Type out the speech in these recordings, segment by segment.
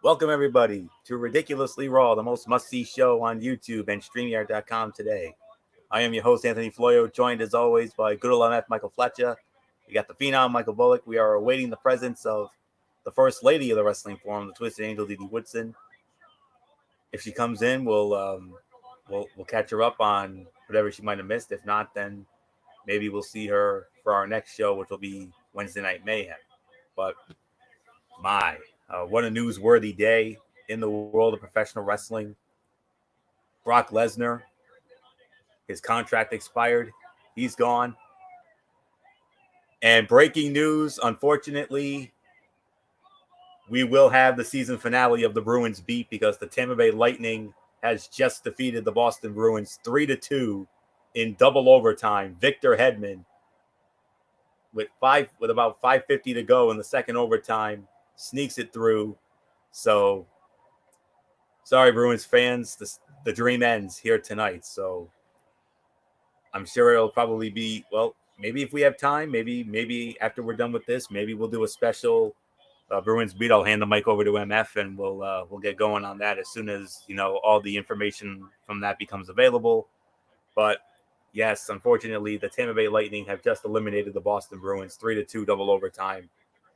Welcome, everybody, to Ridiculously Raw, the most must-see show on YouTube and StreamYard.com today. I am your host, Anthony Floyo, joined as always by good old MF Michael Fletcher. We got the Phenom, Michael Bullock. We are awaiting the presence of the First Lady of the Wrestling Forum, the Twisted Angel, Didi Woodson. If she comes in, we'll catch her up on whatever she might have missed. If not, then maybe we'll see her for our next show, which will be Wednesday Night Mayhem. But what a newsworthy day in the world of professional wrestling. Brock Lesnar, his contract expired. He's gone. And breaking news, unfortunately, we will have the season finale of the Bruins beat because the Tampa Bay Lightning has just defeated the Boston Bruins 3-2 in double overtime. Victor Hedman, with about 5:50 to go in the second overtime, sneaks it through. So, sorry, Bruins fans, the dream ends here tonight. So, I'm sure it'll probably be, well, maybe if we have time, maybe after we're done with this, maybe we'll do a special Bruins beat. I'll hand the mic over to MF, and we'll get going on that as soon as all the information from that becomes available. But yes, unfortunately, the Tampa Bay Lightning have just eliminated the Boston Bruins 3-2 double overtime.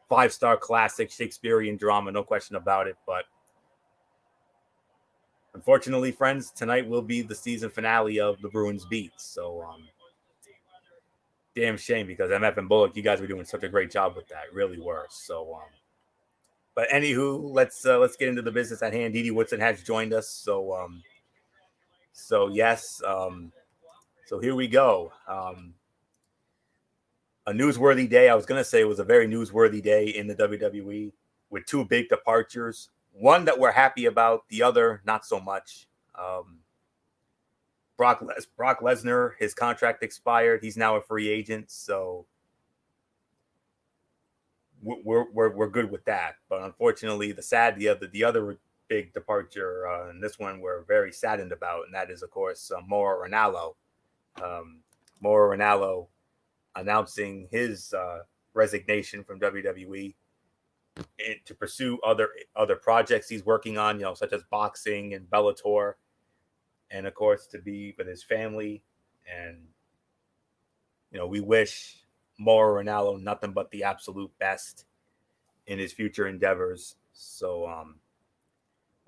5-star classic Shakespearean drama, no question about it. But unfortunately, friends, tonight will be the season finale of the Bruins beat. So, damn shame because MF and Bullock, you guys were doing such a great job with that, really were. So, but anywho, let's get into the business at hand. Didi Woodson has joined us. So, yes. So here we go. A newsworthy day. I was going to say it was a very newsworthy day in the WWE with two big departures. One that we're happy about, the other not so much. Brock Lesnar, his contract expired. He's now a free agent, so we're good with that. But unfortunately, the other big departure, and this one we're very saddened about, and that is, of course, Mauro Ranallo. Mauro Ranallo announcing his resignation from WWE to pursue other projects he's working on, such as boxing and Bellator, and of course to be with his family. And we wish Mauro Ranallo nothing but the absolute best in his future endeavors. So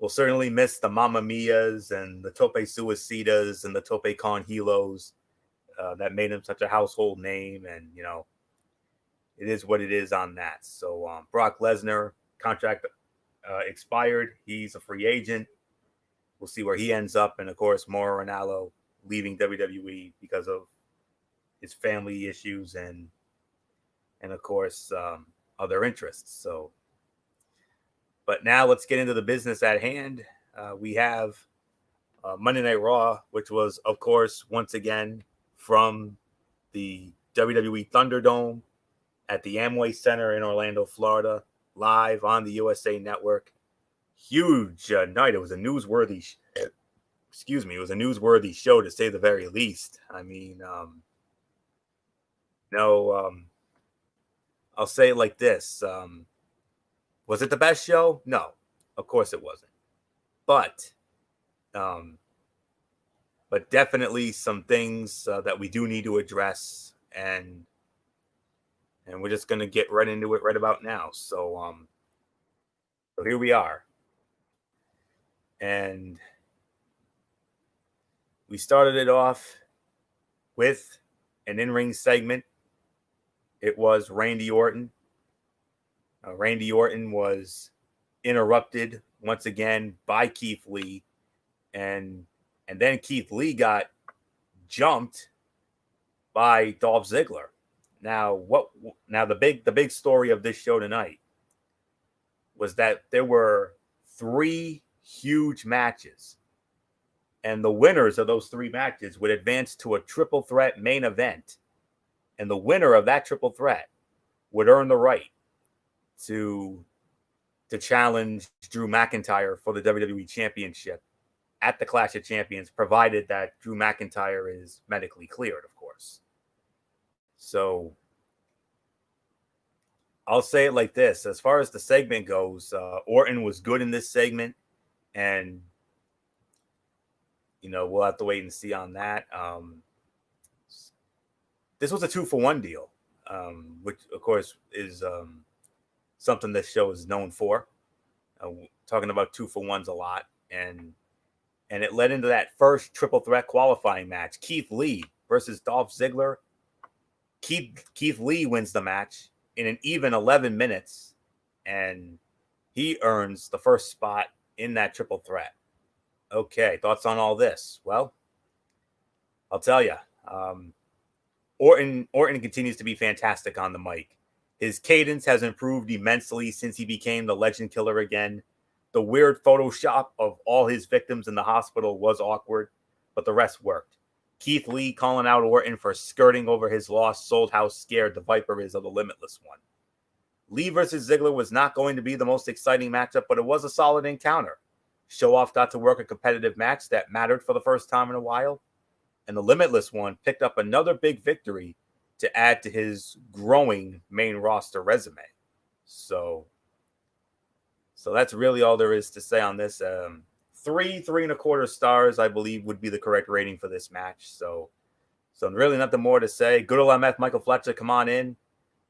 we'll certainly miss the Mamma Mias and the Tope Suicidas and the Tope Con Hilos that made him such a household name. And it is what it is on that. So Brock Lesnar, contract expired. He's a free agent. We'll see where he ends up. And of course, Mauro Ranallo leaving WWE because of his family issues and of course other interests. So, but now let's get into the business at hand. We have Monday Night Raw, which was, of course, once again from the WWE Thunderdome at the Amway Center in Orlando, Florida, live on the USA Network. Huge night. It was a newsworthy show to say the very least. I mean, I'll say it like this. Was it the best show? No, of course it wasn't. But definitely some things that we do need to address, and we're just going to get right into it right about now. So here we are. And we started it off with an in-ring segment. It was Randy Orton. Randy Orton was interrupted once again by Keith Lee, and then Keith Lee got jumped by Dolph Ziggler. Now the big story of this show tonight was that there were 3 huge matches, and the winners of those 3 matches would advance to a triple threat main event, and the winner of that triple threat would earn the right to challenge Drew McIntyre for the WWE Championship at the Clash of Champions, provided that Drew McIntyre is medically cleared, of course. So I'll say it like this: as far as the segment goes, Orton was good in this segment, and we'll have to wait and see on that. This was a 2-for-1 deal, which of course is something this show is known for. Talking about 2-for-1s a lot, and it led into that first triple threat qualifying match: Keith Lee versus Dolph Ziggler. Keith Lee wins the match in an even 11 minutes, and he earns the first spot in that triple threat. Okay, thoughts on all this? Well, I'll tell you. Orton continues to be fantastic on the mic. His cadence has improved immensely since he became the Legend Killer again. The weird Photoshop of all his victims in the hospital was awkward, but the rest worked. Keith Lee calling out Orton for skirting over his loss sold how scared the Viper is of the Limitless One. Lee versus Ziggler was not going to be the most exciting matchup, but it was a solid encounter. Show-Off got to work a competitive match that mattered for the first time in a while, and the Limitless One picked up another big victory to add to his growing main roster resume. So that's really all there is to say on this. 3.25 stars, I believe, would be the correct rating for this match. So really nothing more to say. Good old MF Michael Fletcher, come on in.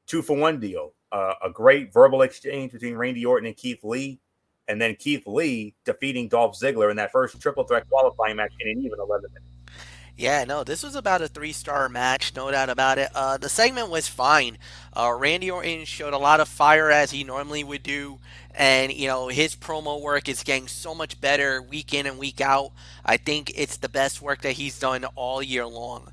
2-for-1 deal. A great verbal exchange between Randy Orton and Keith Lee, and then Keith Lee defeating Dolph Ziggler in that first triple threat qualifying match in an even 11 minutes. Yeah, no, this was about a 3-star match, no doubt about it. The segment was fine. Randy Orton showed a lot of fire as he normally would do, and his promo work is getting so much better week in and week out. I think it's the best work that he's done all year long.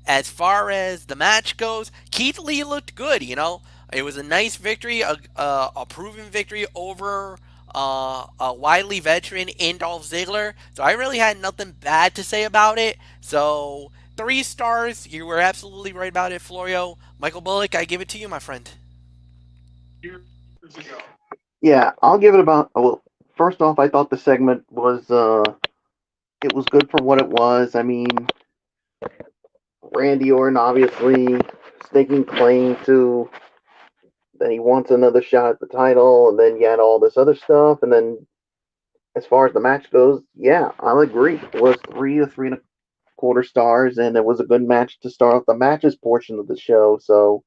As far as the match goes, Keith Lee looked good. It was a nice victory, a proven victory over a widely veteran in Dolph Ziggler. So I really had nothing bad to say about it. So 3 stars. You were absolutely right about it, Florio. Michael Bullock, I give it to you, my friend. Yeah, I'll give it about. Well, first off, I thought the segment was it was good for what it was. I mean, Randy Orton obviously staking claim to that he wants another shot at the title, and then you had all this other stuff, and then as far as the match goes, yeah, I'll agree. It was 3 to 3.25 stars, and it was a good match to start off the matches portion of the show. So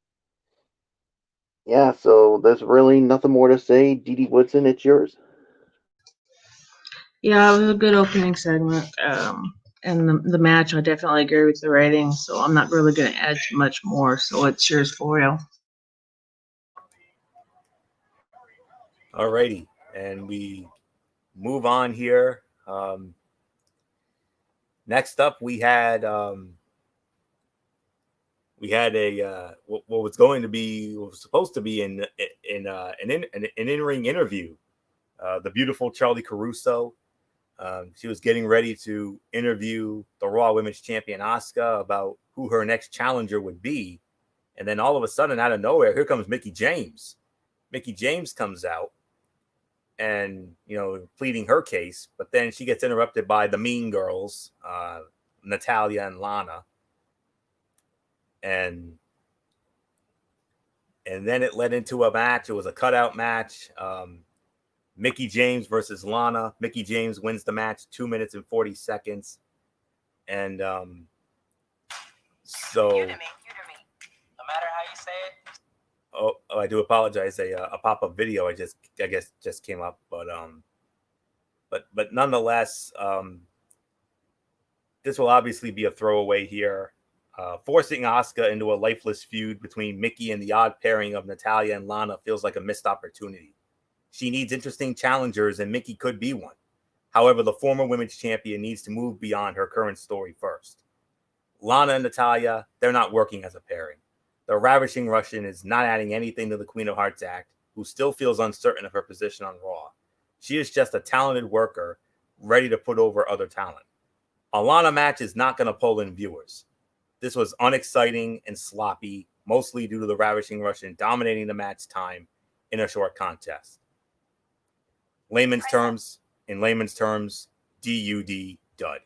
yeah, so there's really nothing more to say. Dee Woodson, it's yours. Yeah, it was a good opening segment. And the match, I definitely agree with the rating, so I'm not really going to add too much more. So it's yours for you. Alrighty, and we move on here. Next up, we had a what was going to be, what was supposed to be an in-ring interview. The beautiful Charlie Caruso. She was getting ready to interview the Raw Women's Champion Asuka about who her next challenger would be, and then all of a sudden, out of nowhere, here comes Mickie James. Mickie James comes out and pleading her case, but then she gets interrupted by the Mean Girls, Natalya and Lana, and then it led into a match. It was a cutout match. Mickie James versus Lana. Mickie James wins the match 2 minutes and 40 seconds, and so. No matter how you say it. Oh, I do apologize. A pop-up video I guess just came up, but nonetheless, this will obviously be a throwaway here, forcing Asuka into a lifeless feud between Mickie and the odd pairing of Natalya and Lana feels like a missed opportunity. She needs interesting challengers, and Mickie could be one. However, the former women's champion needs to move beyond her current story first. Lana and Natalya, they're not working as a pairing. The Ravishing Russian is not adding anything to the Queen of Hearts act, who still feels uncertain of her position on Raw. She is just a talented worker, ready to put over other talent. A Lana match is not going to pull in viewers. This was unexciting and sloppy, mostly due to the Ravishing Russian dominating the match time in a short contest. In layman's terms, DUD dud.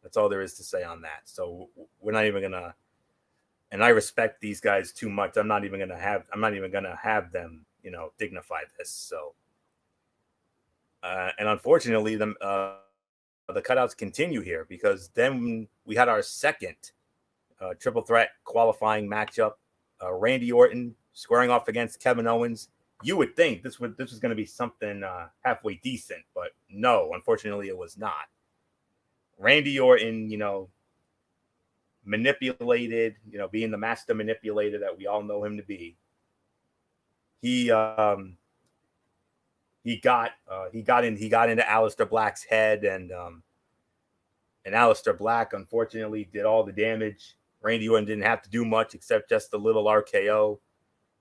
That's all there is to say on that. So we're not even going to and I respect these guys too much. I'm not even gonna have them, dignify this. So, and unfortunately, the cutouts continue here, because then we had our second triple threat qualifying matchup. Randy Orton squaring off against Kevin Owens. You would think this was going to be something halfway decent, but no, unfortunately, it was not. Randy Orton, manipulated, being the master manipulator that we all know him to be. He got into Aleister Black's head, and Aleister Black unfortunately did all the damage. Randy Orton didn't have to do much except just a little RKO,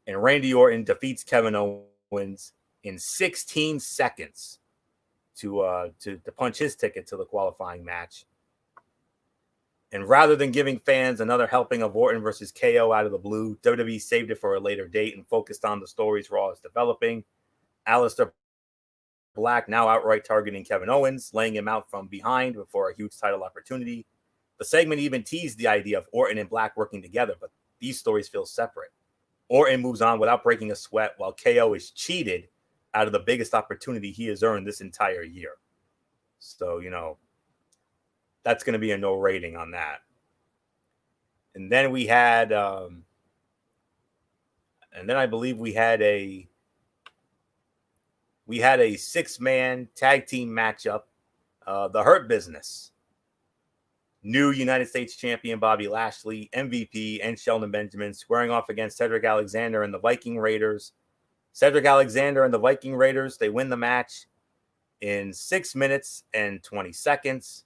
and Randy Orton defeats Kevin Owens in 16 seconds to punch his ticket to the qualifying match. And rather than giving fans another helping of Orton versus KO out of the blue, WWE saved it for a later date and focused on the stories Raw is developing. Aleister Black now outright targeting Kevin Owens, laying him out from behind before a huge title opportunity. The segment even teased the idea of Orton and Black working together, but these stories feel separate. Orton moves on without breaking a sweat, while KO is cheated out of the biggest opportunity he has earned this entire year. So, that's going to be a no rating on that. And then we had, I believe we had a 6-man tag team matchup. The Hurt Business, new United States champion Bobby Lashley, MVP, and Shelton Benjamin squaring off against Cedric Alexander and the Viking Raiders. Cedric Alexander and the Viking Raiders, they win the match in 6 minutes and 20 seconds.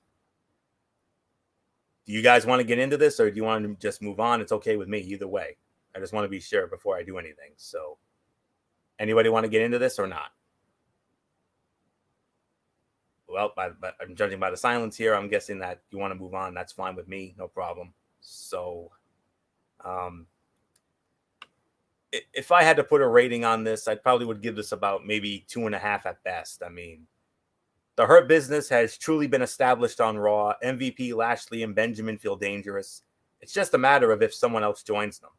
Do you guys want to get into this, or do you want to just move on? It's okay with me either way. I just want to be sure before I do anything. So, anybody want to get into this or not? Well, I'm judging by the silence here. I'm guessing that you want to move on. That's fine with me. No problem. So, if I had to put a rating on this, I probably would give this about maybe 2.5 at best. I mean, the Hurt Business has truly been established on Raw. MVP, Lashley, and Benjamin feel dangerous. It's just a matter of if someone else joins them.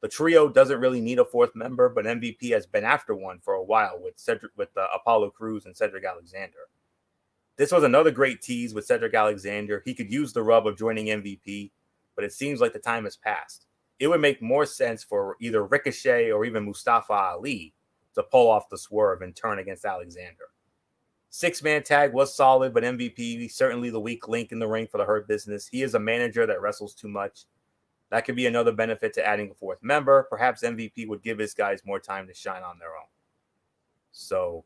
The trio doesn't really need a fourth member, but MVP has been after one for a while with Apollo Crews and Cedric Alexander. This was another great tease with Cedric Alexander. He could use the rub of joining MVP, but it seems like the time has passed. It would make more sense for either Ricochet or even Mustafa Ali to pull off the swerve and turn against Alexander. 6-man tag was solid, but MVP certainly the weak link in the ring for the Hurt Business. He is a manager that wrestles too much. That could be another benefit to adding a fourth member. Perhaps MVP would give his guys more time to shine on their own. So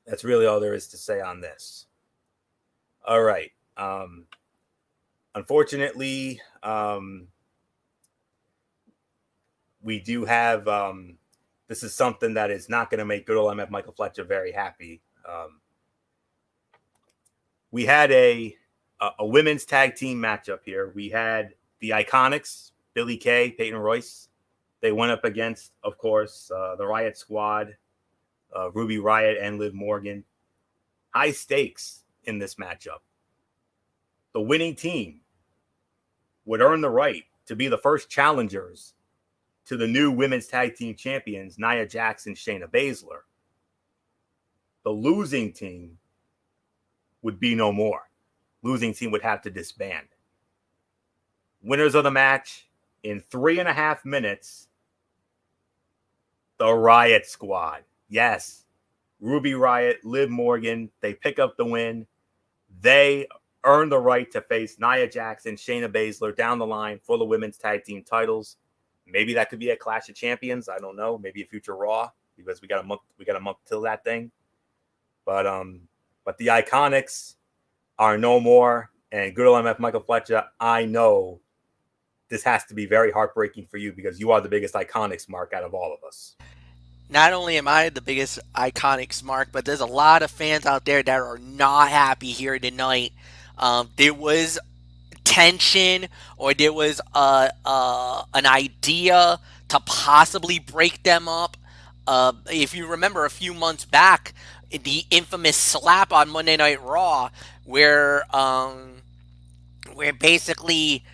that's really all there is to say on this. All right. Unfortunately, we do have this is something that is not going to make good old MF Michael Fletcher very happy. We had a women's tag team matchup here. We had the Iconics, Billie Kay, Peyton Royce. They went up against, of course, the Riot Squad, Ruby Riott and Liv Morgan. High stakes in this matchup. The winning team would earn the right to be the first challengers to the new women's tag team champions, Nia Jax and Shayna Baszler. The losing team would be no more. Losing team would have to disband. Winners of the match in 3.5 minutes, the Riot Squad. Yes, Ruby Riott, Liv Morgan, they pick up the win. They earn the right to face Nia Jax and Shayna Baszler down the line for the women's tag team titles. Maybe that could be a Clash of Champions. I don't know. Maybe a future Raw, because we got a month till that thing. But the Iconics are no more. And good old MF Michael Fletcher, I know this has to be very heartbreaking for you, because you are the biggest Iconics mark out of all of us. Not only am I the biggest Iconics mark, but there's a lot of fans out there that are not happy here tonight. There was tension, or there was an idea to possibly break them up. If you remember a few months back, the infamous slap on Monday Night Raw, where basically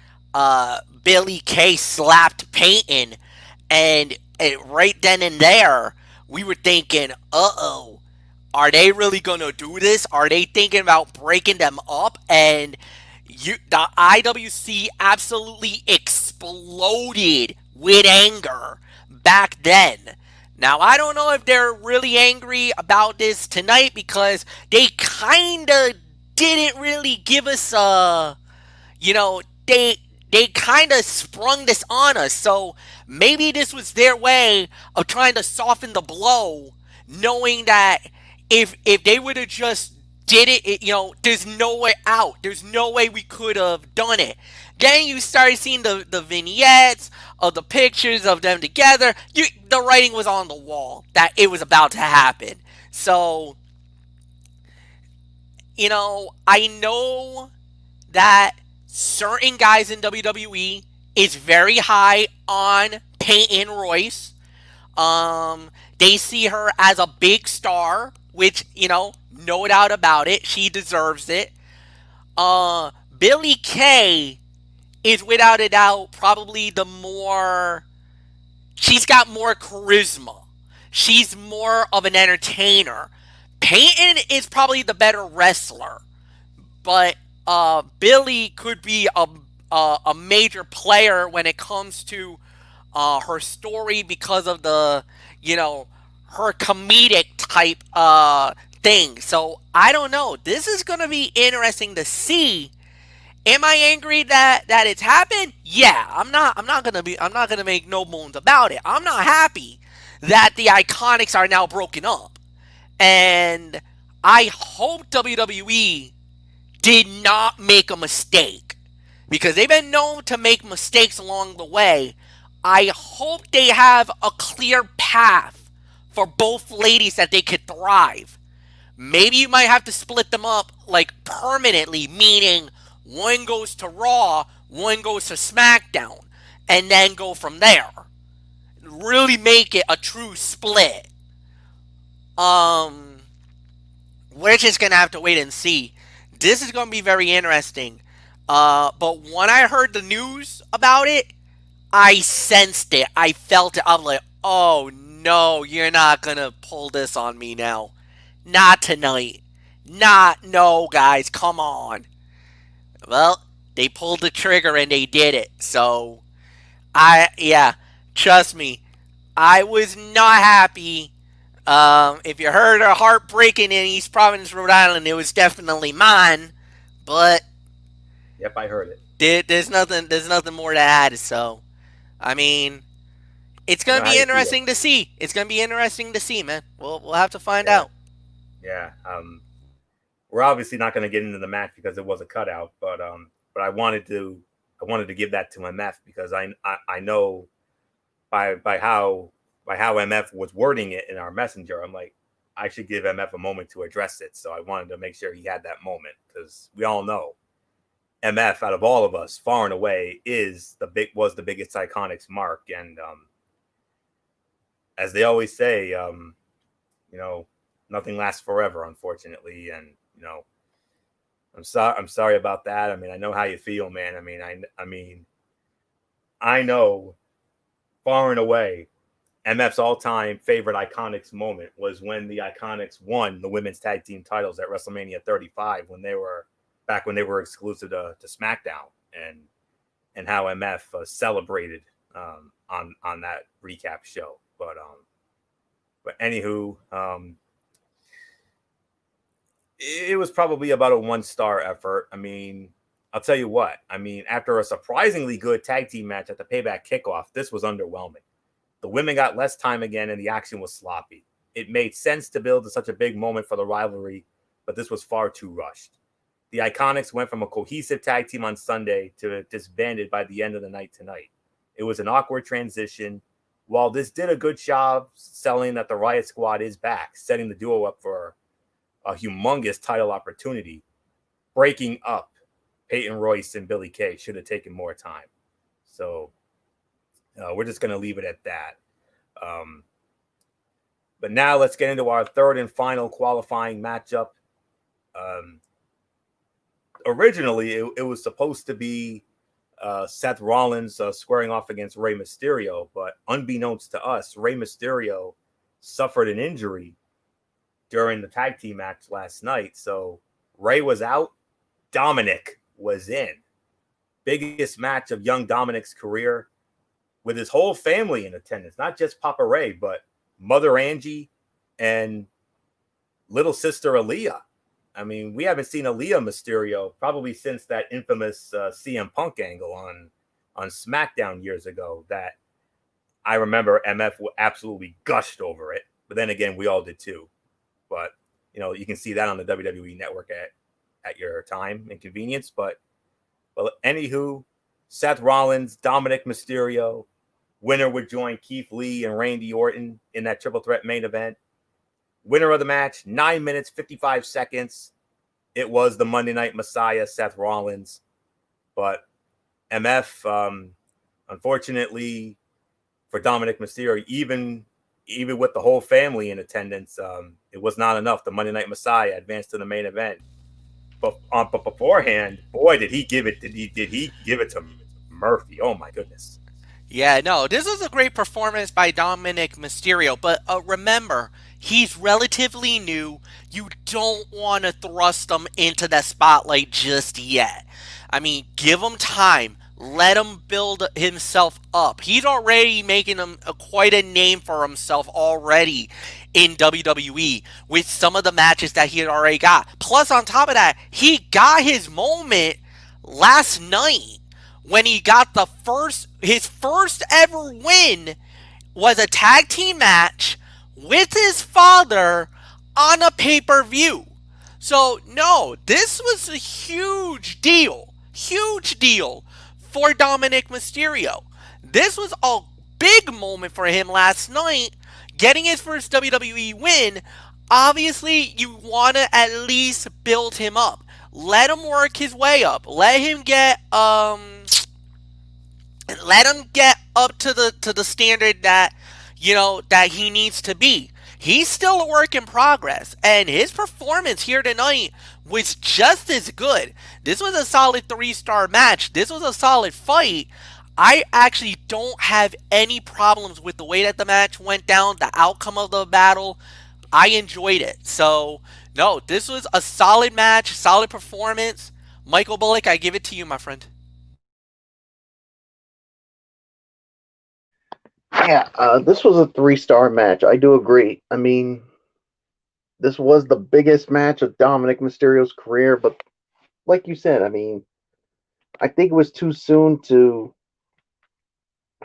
Billy Kay slapped Peyton, and right then and there, we were thinking, uh-oh, are they really going to do this? Are they thinking about breaking them up? And the IWC absolutely exploded with anger back then. Now, I don't know if they're really angry about this tonight because they kind of didn't really give us they kind of sprung this on us. So maybe this was their way of trying to soften the blow, knowing that if they would have just did it, there's no way out. There's no way we could have done it. Then you started seeing the vignettes of the pictures of them together. The writing was on the wall that it was about to happen. So, I know that certain guys in WWE is very high on Peyton Royce. They see her as a big star, which, no doubt about it. She deserves it. Billy Kay is without a doubt probably she's got more charisma. She's more of an entertainer. Peyton is probably the better wrestler, but Billy could be a major player when it comes to her story because of the her comedic type thing. So I don't know. This is gonna be interesting to see. Am I angry that it's happened? Yeah, I'm not gonna make no bones about it. I'm not happy that the Iconics are now broken up. And I hope WWE did not make a mistake, because they've been known to make mistakes along the way. I hope they have a clear path for both ladies that they could thrive. Maybe you might have to split them up like permanently, meaning one goes to Raw, one goes to SmackDown, and then go from there. Really make it a true split. We're just gonna have to wait and see. This is gonna be very interesting. But when I heard the news about it, I sensed it. I felt it. I'm like, oh no, you're not gonna pull this on me now. Not tonight. No, guys, come on. Well, they pulled the trigger and they did it. So, trust me, I was not happy. If you heard a heart breaking in East Providence, Rhode Island, it was definitely mine. But Yep, I heard it. there's nothing more to add. So, I mean, it's gonna be interesting to see. It's gonna be interesting to see, man. We'll have to find out. Yeah. We're obviously not going to get into the match because it was a cutout, but I wanted to give that to MF because I know by how MF was wording it in our messenger, I'm like, I should give MF a moment to address it. So I wanted to make sure he had that moment, because we all know MF, out of all of us, far and away, was the biggest Iconics mark. And as they always say, nothing lasts forever, unfortunately. And I'm sorry about that. I mean, I know how you feel, man. I know far and away MF's all-time favorite Iconics moment was when the Iconics won the women's tag team titles at WrestleMania 35 when they were exclusive to SmackDown, and how MF celebrated on that recap show. But anywho, it was probably about a 1-star effort. I mean, I'll tell you what. I mean, after a surprisingly good tag team match at the Payback Kickoff, this was underwhelming. The women got less time again, and the action was sloppy. It made sense to build to such a big moment for the rivalry, but this was far too rushed. The Iconics went from a cohesive tag team on Sunday to disbanded by the end of the night tonight. It was an awkward transition. While this did a good job selling that the Riot Squad is back, setting the duo up for a humongous title opportunity, breaking up Peyton Royce and Billy Kay should have taken more time. So we're just going to leave it at that. But now let's get into our third and final qualifying matchup. Originally, it was supposed to be Seth Rollins squaring off against Rey Mysterio, but unbeknownst to us, Rey Mysterio suffered an injury during the tag team match last night. So Rey was out, Dominic was in. Biggest match of young Dominic's career, with his whole family in attendance, not just Papa Ray, but Mother Angie and little sister Aaliyah. I mean, we haven't seen Aaliyah Mysterio probably since that infamous CM Punk angle on SmackDown years ago that I remember MF absolutely gushed over it. But then again, we all did too. But, you know, you can see that on the WWE Network at your time and convenience. But anywho, Seth Rollins, Dominic Mysterio, winner would join Keith Lee and Randy Orton in that triple threat main event. Winner of the match, 9 minutes, 55 seconds. It was the Monday Night Messiah, Seth Rollins. But MF, unfortunately for Dominic Mysterio, even with the whole family in attendance, it was not enough. The Monday Night Messiah advanced to the main event. But beforehand, boy, did he give it to Murphy. Oh, my goodness. Yeah, no, this was a great performance by Dominic Mysterio, but remember, he's relatively new. You don't want to thrust him into the spotlight just yet. I mean, give him time. Let him build himself up. He's already making quite a name for himself already in WWE with some of the matches that he had already got. Plus, on top of that, he got his moment last night. When he got his first ever win was a tag team match with his father on a pay-per-view. So, no, this was a huge deal for Dominic Mysterio. This was a big moment for him last night, getting his first WWE win. Obviously, you want to at least build him up. Let him work his way up. Let him get up to the standard that that he needs to be. He's still a work in progress, and his performance here tonight was just as good. This was a solid 3-star match. This was a solid fight. I actually don't have any problems with the way that the match went down, the outcome of the battle. I enjoyed it. So, no, this was a solid match, solid performance. Michael Bullock, I give it to you, my friend. Yeah, this was a 3-star match. I do agree. I mean, this was the biggest match of Dominic Mysterio's career, but like you said, I mean, I think it was too soon to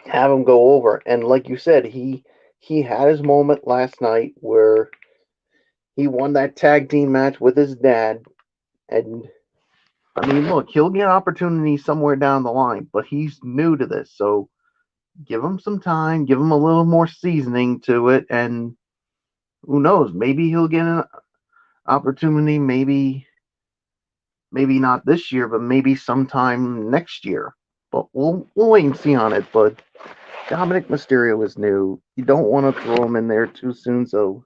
have him go over. And like you said, he had his moment last night where he won that tag team match with his dad. And I mean, look, he'll get an opportunity somewhere down the line, but he's new to this, so give him some time, give him a little more seasoning to it, and who knows, maybe he'll get an opportunity, maybe not this year, but maybe sometime next year. But we'll wait and see on it. But Dominic Mysterio is new. You don't want to throw him in there too soon, so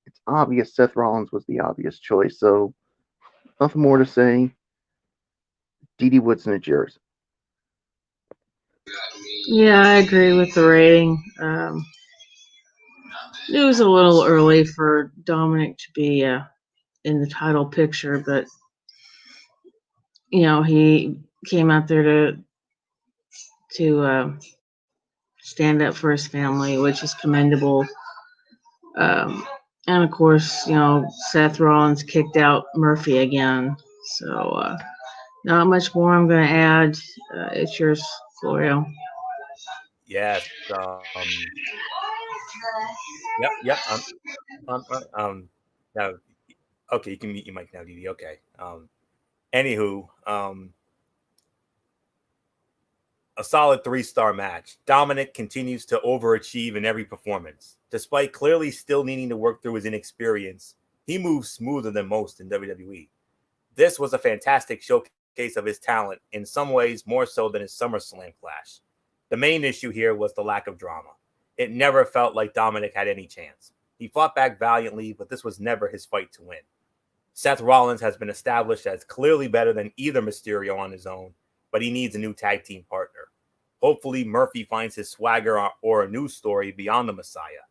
it's obvious Seth Rollins was the obvious choice. So nothing more to say. D.D. Woodson, it's yours. Yeah, I agree with the rating. It was a little early for Dominic to be in the title picture, but he came out there to stand up for his family, which is commendable. And of course, Seth Rollins kicked out Murphy again. So not much more I'm going to add. It's yours, Florio. Yes. Yep. Now, okay, you can mute your mic now, Didi. Okay. Anywho, a solid 3-star match. Dominic continues to overachieve in every performance. Despite clearly still needing to work through his inexperience, he moves smoother than most in WWE. This was a fantastic showcase of his talent, in some ways more so than his SummerSlam clash. The main issue here was the lack of drama. It never felt like Dominic had any chance. He fought back valiantly, but this was never his fight to win. Seth Rollins has been established as clearly better than either Mysterio on his own, but he needs a new tag team partner. Hopefully, Murphy finds his swagger or a new story beyond the Messiah.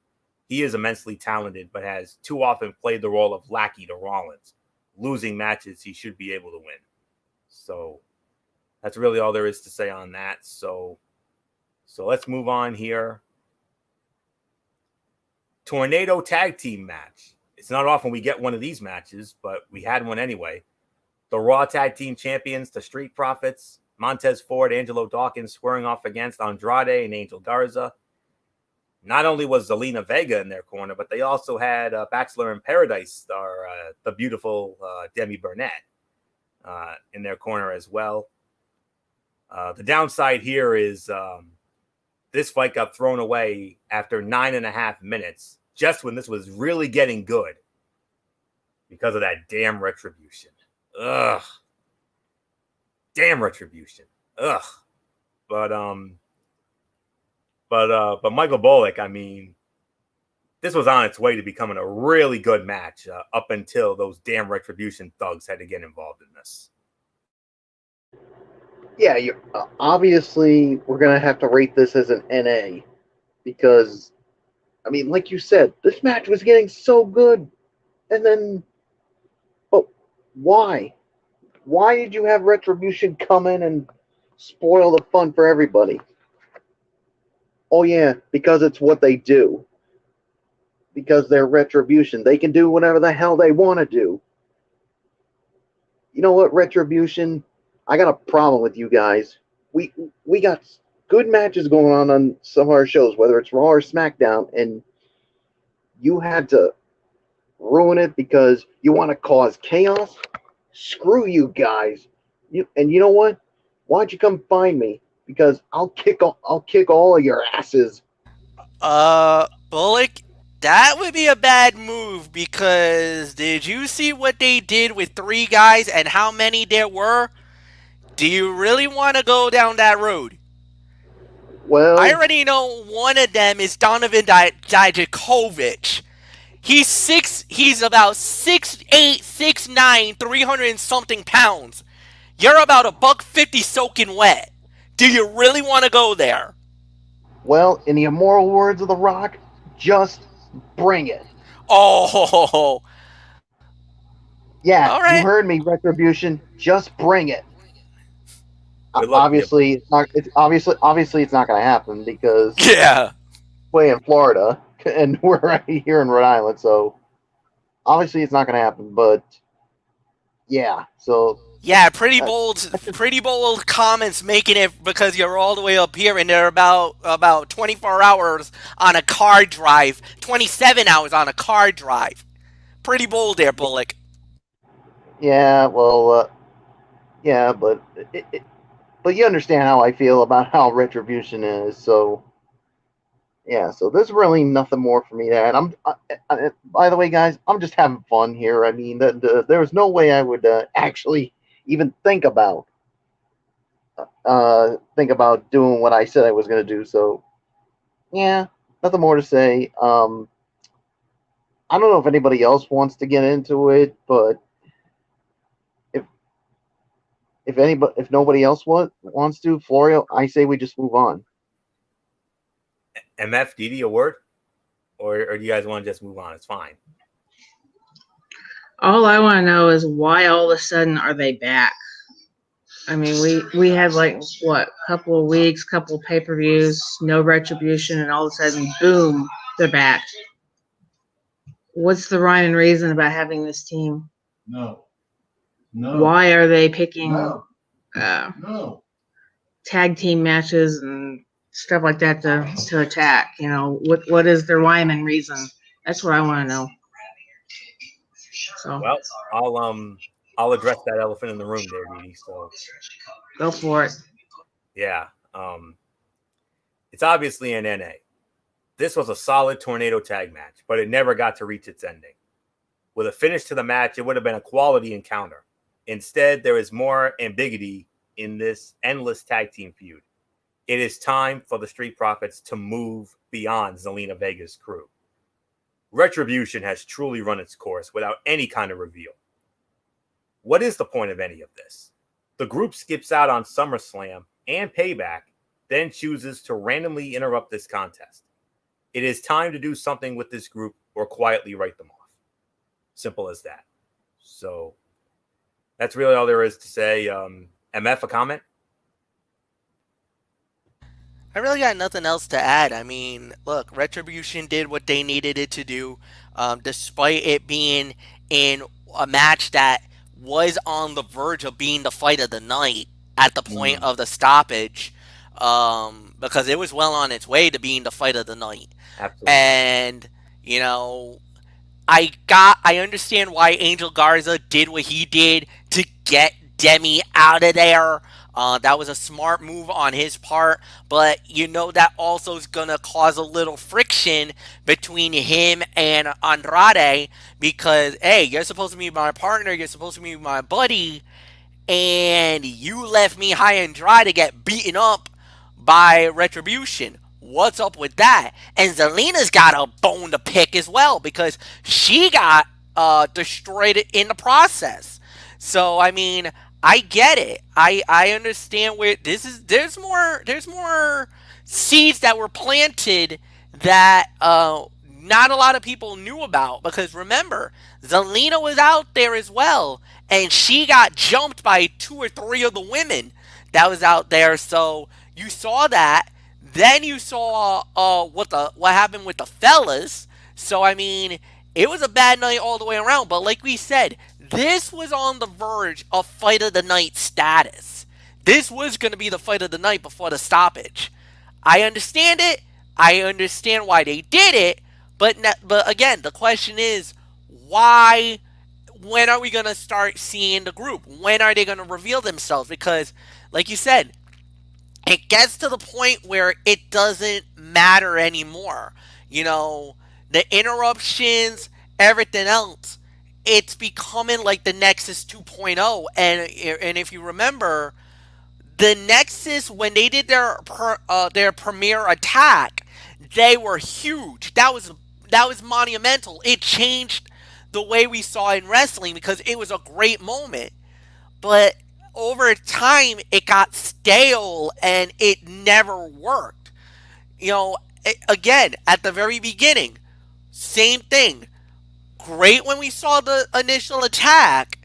He is immensely talented, but has too often played the role of lackey to Rollins, losing matches he should be able to win. So that's really all there is to say on that. So let's move on here. Tornado tag team match. It's not often we get one of these matches, but we had one anyway. The Raw tag team champions, the Street Profits, Montez Ford, Angelo Dawkins squaring off against Andrade and Angel Garza. Not only was Zelina Vega in their corner, but they also had Bachelor in Paradise star, the beautiful Demi Burnett in their corner as well. The downside here is this fight got thrown away after 9.5 minutes, just when this was really getting good because of that damn Retribution. Ugh. Damn Retribution. Ugh. But Michael Bullock, I mean, this was on its way to becoming a really good match up until those damn Retribution thugs had to get involved in this. Yeah, obviously we're going to have to rate this as an NA because, I mean, like you said, this match was getting so good. And then, but why? Why did you have Retribution come in and spoil the fun for everybody? Oh, yeah, because it's what they do. Because they're Retribution. They can do whatever the hell they want to do. You know what, Retribution? I got a problem with you guys. We got good matches going on some of our shows, whether it's Raw or SmackDown, and you had to ruin it because you want to cause chaos? Screw you guys. And you know what? Why don't you come find me? Because I'll kick all of your asses. Bullock, that would be a bad move because did you see what they did with 3 guys and how many there were? Do you really want to go down that road? Well, I already know one of them is Donovan Dijakovic. He's about 6'8", 6'9", 300 and something pounds. You're about $150 soaking wet. Do you really want to go there? Well, in the immortal words of The Rock, just bring it. Oh, yeah, all right. You heard me, Retribution. Just bring it. Obviously, it's not. Obviously, it's not going to happen because Yeah. we're in Florida and we're right here in Rhode Island, so obviously it's not going to happen. But yeah, so Yeah, pretty bold comments making it because you're all the way up here and they're about 24 hours on a car drive, 27 hours on a car drive. Pretty bold there, Bullock. yeah, well, yeah, but but you understand how I feel about how Retribution is, so yeah. So there's really nothing more for me there. And by the way, guys, I'm just having fun here. I mean, there was no way I would actually even think about doing what I said I was going to do. So yeah, nothing more to say. I don't know if anybody else wants to get into it, but if nobody else wants to, Florio, I say we just move on. MF, DD, a word? Or do you guys want to just move on? It's fine. All I want to know is why all of a sudden are they back? I mean, we had like what, couple of weeks, couple of pay-per-views, no Retribution, and all of a sudden, boom, they're back. What's the rhyme and reason about having this team? No. Why are they picking No. tag team matches and stuff like that to attack? You know, what is the rhyme and reason? That's what I want to know. So Well, I'll address that elephant in the room there, Dee Dee. So go for it. yeah, it's obviously an NA. This was a solid tornado tag match, but it never got to reach its ending. With a finish to the match, it would have been a quality encounter. Instead, there is more ambiguity in this endless tag team feud. It is time for the Street Profits to move beyond Zelina Vega's crew. Retribution has truly run its course without any kind of reveal. What is the point of any of this? The group skips out on SummerSlam and Payback, then chooses to randomly interrupt this contest. It is time to do something with this group or quietly write them off. Simple as that. So that's really all there is to say. MF, a comment? I really got nothing else to add. I mean, look, Retribution did what they needed it to do, despite it being in a match that was on the verge of being the fight of the night at the point of the stoppage, because it was well on its way to being the fight of the night. Absolutely. And, you know, I understand why Angel Garza did what he did to get Demi out of there. That was a smart move on his part, but you know that also is gonna cause a little friction between him and Andrade because hey, you're supposed to be my partner, you're supposed to be my buddy, and you left me high and dry to get beaten up by Retribution. What's up with that? And Zelina's got a bone to pick as well because she got destroyed in the process. So I mean, I get it. I understand where this is. There's more seeds that were planted that not a lot of people knew about because remember, Zelina was out there as well, and she got jumped by 2 or 3 of the women that was out there. So you saw that. Then you saw what happened with the fellas. So I mean, it was a bad night all the way around. But like we said, this was on the verge of fight of the night status. This was going to be the fight of the night before the stoppage. I understand it. I understand why they did it. But again, the question is, why? When are we going to start seeing the group? When are they going to reveal themselves? Because, like you said, it gets to the point where it doesn't matter anymore. You know, the interruptions, everything else, it's becoming like the Nexus 2.0. And if you remember, the Nexus, when they did their premiere attack, they were huge. That was monumental. It changed the way we saw in wrestling because it was a great moment. But over time, it got stale and it never worked. You know, again, at the very beginning, same thing. Great when we saw the initial attack,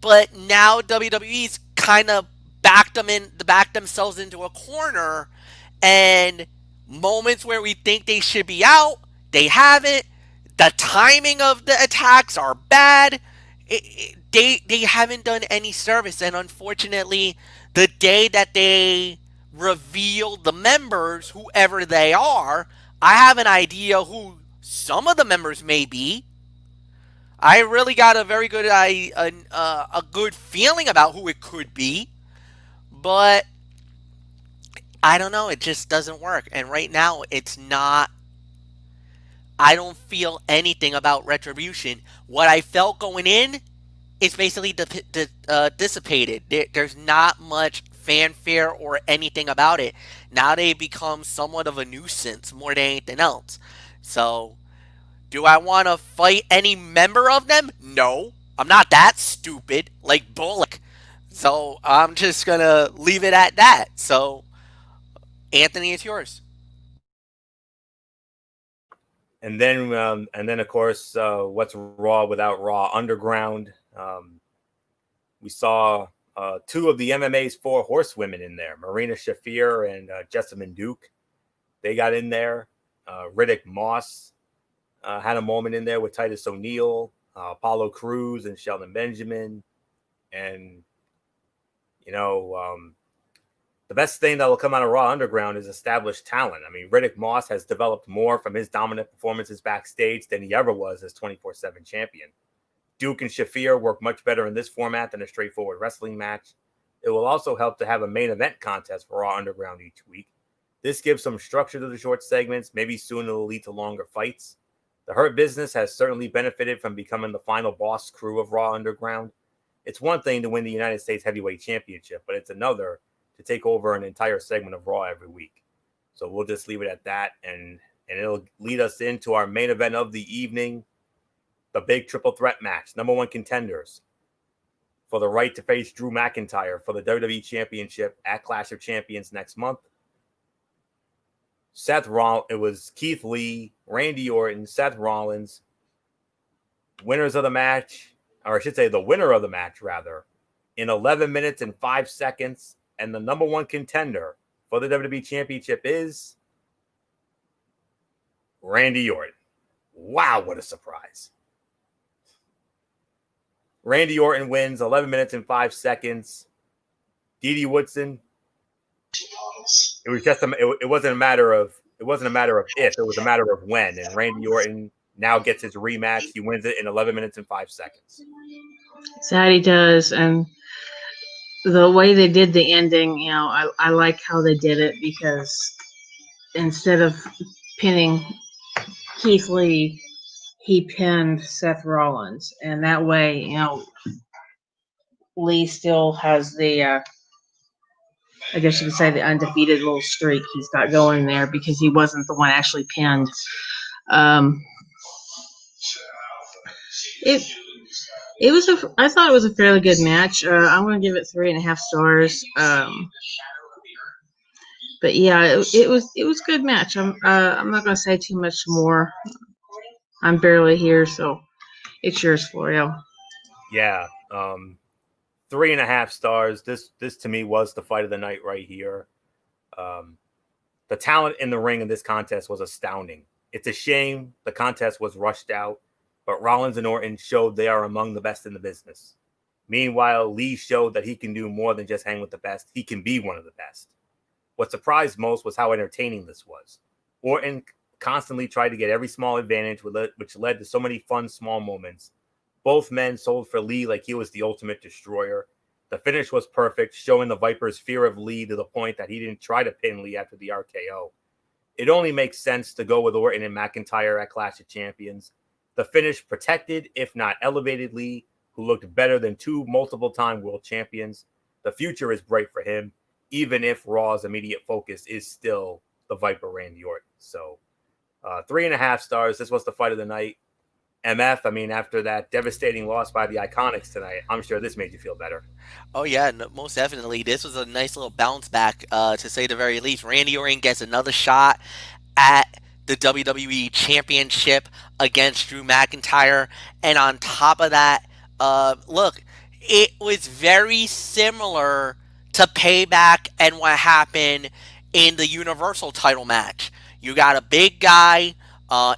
but now WWE's kind of backed themselves into a corner, and moments where we think they should be out, they haven't. The timing of the attacks are bad. They haven't done any service, and unfortunately, the day that they reveal the members, whoever they are, I have an idea who some of the members may be. I really got a very good a good feeling about who it could be, but I don't know. It just doesn't work, and right now it's not. I don't feel anything about Retribution. What I felt going in is basically dissipated. There's not much fanfare or anything about it. Now they become somewhat of a nuisance more than anything else. So, do I want to fight any member of them? No. I'm not that stupid like Bullock. So, I'm just going to leave it at that. So, Anthony, it's yours. And then of course, what's Raw without Raw Underground? We saw 2 of the MMA's 4 horsewomen in there, Marina Shafir and Jessamine Duke. They got in there. Riddick Moss had a moment in there with Titus O'Neil, Apollo Crews, and Shelton Benjamin. And, you know, the best thing that will come out of Raw Underground is established talent. I mean, Riddick Moss has developed more from his dominant performances backstage than he ever was as 24/7 champion. Duke and Shafir work much better in this format than a straightforward wrestling match. It will also help to have a main event contest for Raw Underground each week. This gives some structure to the short segments. Maybe soon it'll lead to longer fights. The Hurt Business has certainly benefited from becoming the final boss crew of Raw Underground. It's one thing to win the United States Heavyweight Championship, but it's another to take over an entire segment of Raw every week. So we'll just leave it at that, and it'll lead us into our main event of the evening, the big triple threat match. Number 1 contenders for the right to face Drew McIntyre for the WWE Championship at Clash of Champions next month. It was Keith Lee, Randy Orton, Seth Rollins. Winners of the match, or I should say the winner of the match, rather, in 11 minutes and 5 seconds. And the number one contender for the WWE Championship is Randy Orton. Wow, what a surprise. Randy Orton wins 11 minutes and 5 seconds. Didi Woodson. It was just it wasn't a matter of if, it was a matter of when. And Randy Orton now gets his rematch. He wins it in 11 minutes and 5 seconds. Sad he does, and the way they did the ending, you know, I like how they did it, because instead of pinning Keith Lee, he pinned Seth Rollins, and that way, you know, Lee still has the, I guess you could say, the undefeated little streak he's got going there, because he wasn't the one actually pinned. I thought it was a fairly good match. I'm going to give it 3.5 stars. But yeah, it was a good match. I'm not going to say too much more. I'm barely here, so it's yours, Florio. Yeah, 3.5 stars. This to me was the fight of the night right here. The talent in the ring in this contest was astounding. It's a shame the contest was rushed out, but Rollins and Orton showed they are among the best in the business. Meanwhile, Lee showed that he can do more than just hang with the best. He can be one of the best. What surprised most was how entertaining this was. Orton constantly tried to get every small advantage, which led to so many fun small moments. Both men sold for Lee like he was the ultimate destroyer. The finish was perfect, showing the Vipers' fear of Lee to the point that he didn't try to pin Lee after the RKO. It only makes sense to go with Orton and McIntyre at Clash of Champions. The finish protected, if not elevated, Lee, who looked better than 2 multiple-time world champions. The future is bright for him, even if Raw's immediate focus is still the Viper Randy Orton. So 3.5 stars. This was the fight of the night. MF, I mean, after that devastating loss by the Iconics tonight, I'm sure this made you feel better. Oh yeah, no, most definitely. This was a nice little bounce back, to say the very least. Randy Orton gets another shot at the WWE Championship against Drew McIntyre, and on top of that, look, it was very similar to Payback and what happened in the Universal title match. You got a big guy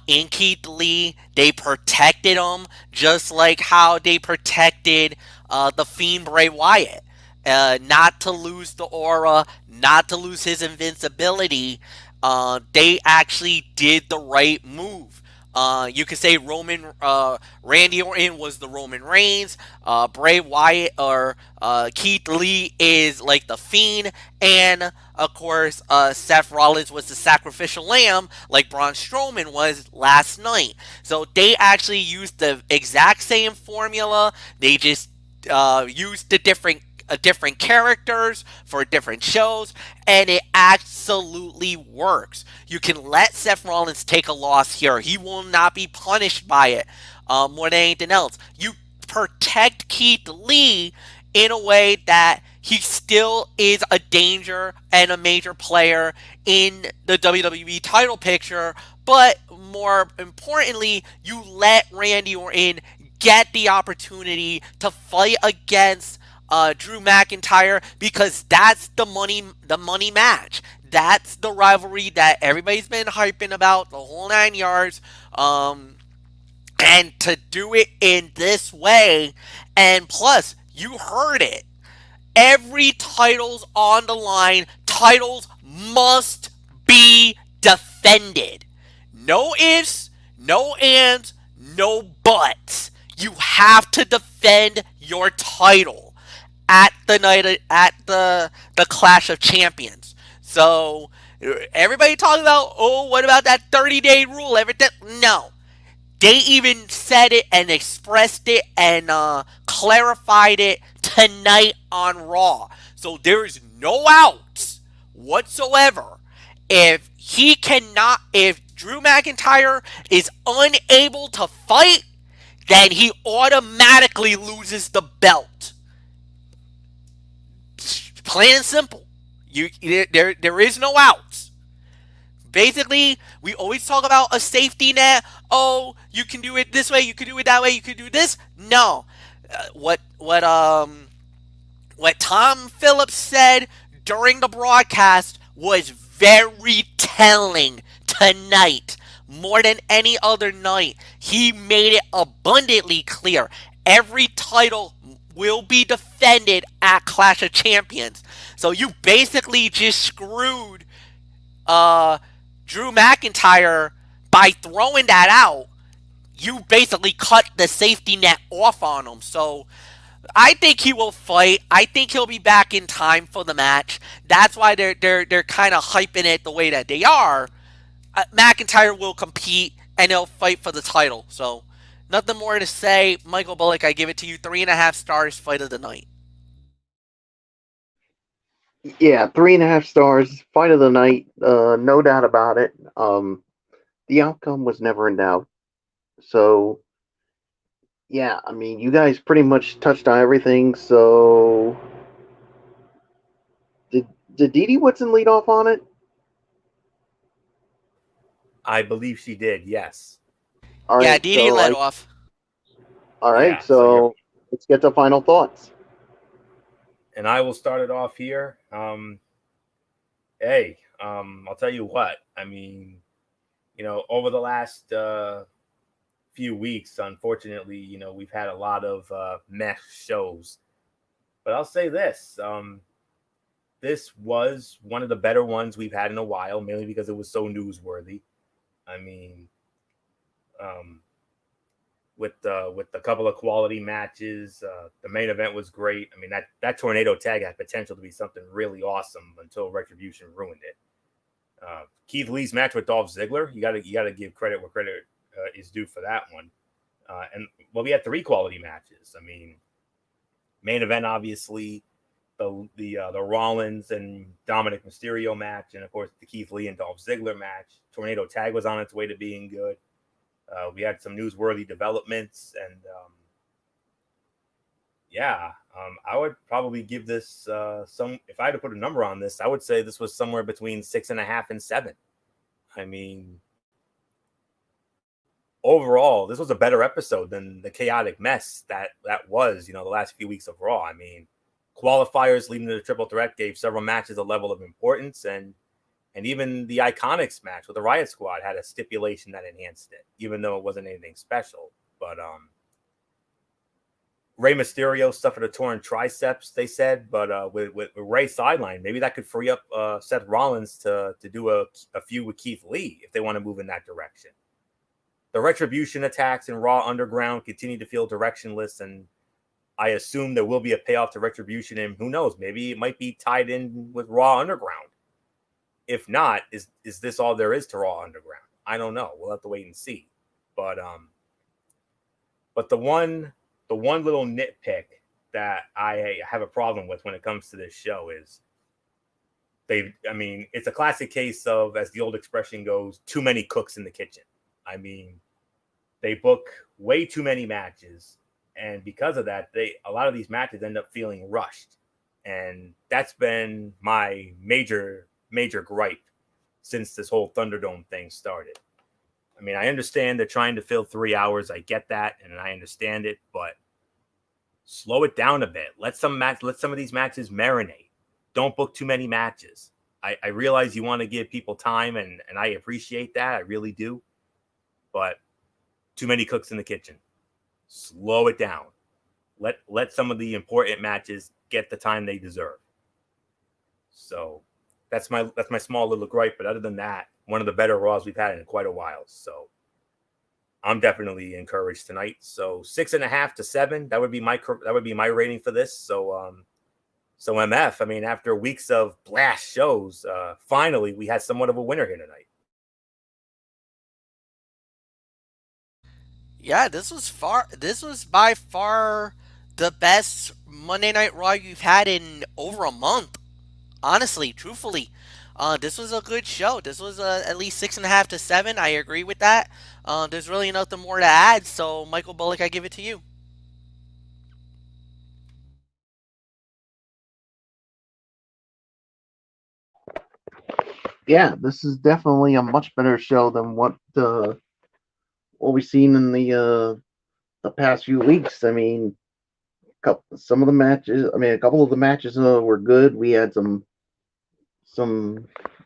in Keith Lee. They protected him just like how they protected the Fiend Bray Wyatt. Not to lose the aura, not to lose his invincibility. They actually did the right move. You could say Randy Orton was the Roman Reigns, Bray Wyatt or Keith Lee is like the Fiend, and of course Seth Rollins was the sacrificial lamb like Braun Strowman was last night. So they actually used the exact same formula. They just used the different characters for different shows, and it absolutely works. You can let Seth Rollins take a loss here. He will not be punished by it more than anything else. You protect Keith Lee in a way that he still is a danger and a major player in the WWE title picture, but more importantly, you let Randy Orton get the opportunity to fight against Drew McIntyre, because that's the money match. That's the rivalry that everybody's been hyping about, the whole 9 yards. And to do it in this way, and plus, you heard it. Every title's on the line. Titles must be defended. No ifs, no ands, no buts. You have to defend your title at the Clash of Champions. So everybody talking about, oh, what about that 30-day rule? Everything? No. They even said it and expressed it and clarified it tonight on Raw. So there's no outs whatsoever. If Drew McIntyre is unable to fight, then he automatically loses the belt. Plain and simple. There is no outs. Basically, we always talk about a safety net. Oh, you can do it this way, you can do it that way, you can do this. No, what Tom Phillips said during the broadcast was very telling tonight. More than any other night, he made it abundantly clear every title will be defended at Clash of Champions. So you basically just screwed uh, Drew McIntyre by throwing that out. You basically cut the safety net off on him. So I think he will fight. I think he'll be back in time for the match. That's why they're kind of hyping it the way that they are. McIntyre will compete and he'll fight for the title. So nothing more to say. Michael Bullock, I give it to you. 3.5 stars. Fight of the night. Yeah, 3.5 stars. Fight of the night. No doubt about it. The outcome was never in doubt. So, yeah, I mean, you guys pretty much touched on everything. So, did Dee Dee Woodson lead off on it? I believe she did. Yes. All Yeah, right, Dee Dee led off. All right, Yeah, so let's get to final thoughts. And I will start it off here. Hey, I'll tell you what. I mean, over the last few weeks, unfortunately, we've had a lot of meh shows. But I'll say this. This was one of the better ones we've had in a while, mainly because it was so newsworthy. I mean, with a couple of quality matches, the main event was great. I mean, that tornado tag had potential to be something really awesome until Retribution ruined it. Keith Lee's match with Dolph Ziggler, you gotta give credit where credit is due for that one. And we had 3 quality matches. I mean, main event obviously, the Rollins and Dominic Mysterio match, and of course the Keith Lee and Dolph Ziggler match. Tornado tag was on its way to being good. We had some newsworthy developments, and I would probably give this if I had to put a number on this, I would say this was somewhere between 6.5 and 7. I mean, overall, this was a better episode than the chaotic mess that was, the last few weeks of Raw. I mean, qualifiers leading to the triple threat gave several matches a level of importance, and even the Iconics match with the Riot Squad had a stipulation that enhanced it, even though it wasn't anything special. But Rey Mysterio suffered a torn triceps, they said, but with Rey sideline, maybe that could free up Seth Rollins to do a feud with Keith Lee if they want to move in that direction. The Retribution attacks in Raw Underground continue to feel directionless, and I assume there will be a payoff to Retribution, and who knows, maybe it might be tied in with Raw Underground. If not, is this all there is to Raw Underground? I don't know. We'll have to wait and see. But the one little nitpick that I have a problem with when it comes to this show is it's a classic case of, as the old expression goes, too many cooks in the kitchen. I mean, they book way too many matches, and because of that, a lot of these matches end up feeling rushed. And that's been my major gripe since this whole Thunderdome thing started. I mean, I understand they're trying to fill 3 hours. I get that, and I understand it, but slow it down a bit. Let some of these matches marinate. Don't book too many matches. I realize you want to give people time, and I appreciate that. I really do. But too many cooks in the kitchen. Slow it down. Let some of the important matches get the time they deserve. So that's my small little gripe. But other than that, one of the better Raws we've had in quite a while. So I'm definitely encouraged tonight. So 6.5 to 7. That would be my rating for this. So MF. I mean, after weeks of blast shows, finally we had somewhat of a winner here tonight. Yeah, this was by far the best Monday Night Raw you've had in over a month. Honestly, truthfully, this was a good show. This was at least 6.5 to 7. I agree with that. There's really nothing more to add. So, Michael Bullock, I give it to you. yeah, this is definitely a much better show than what we've seen in the past few weeks. I mean, some of the matches. I mean, a couple of the matches were good. We had some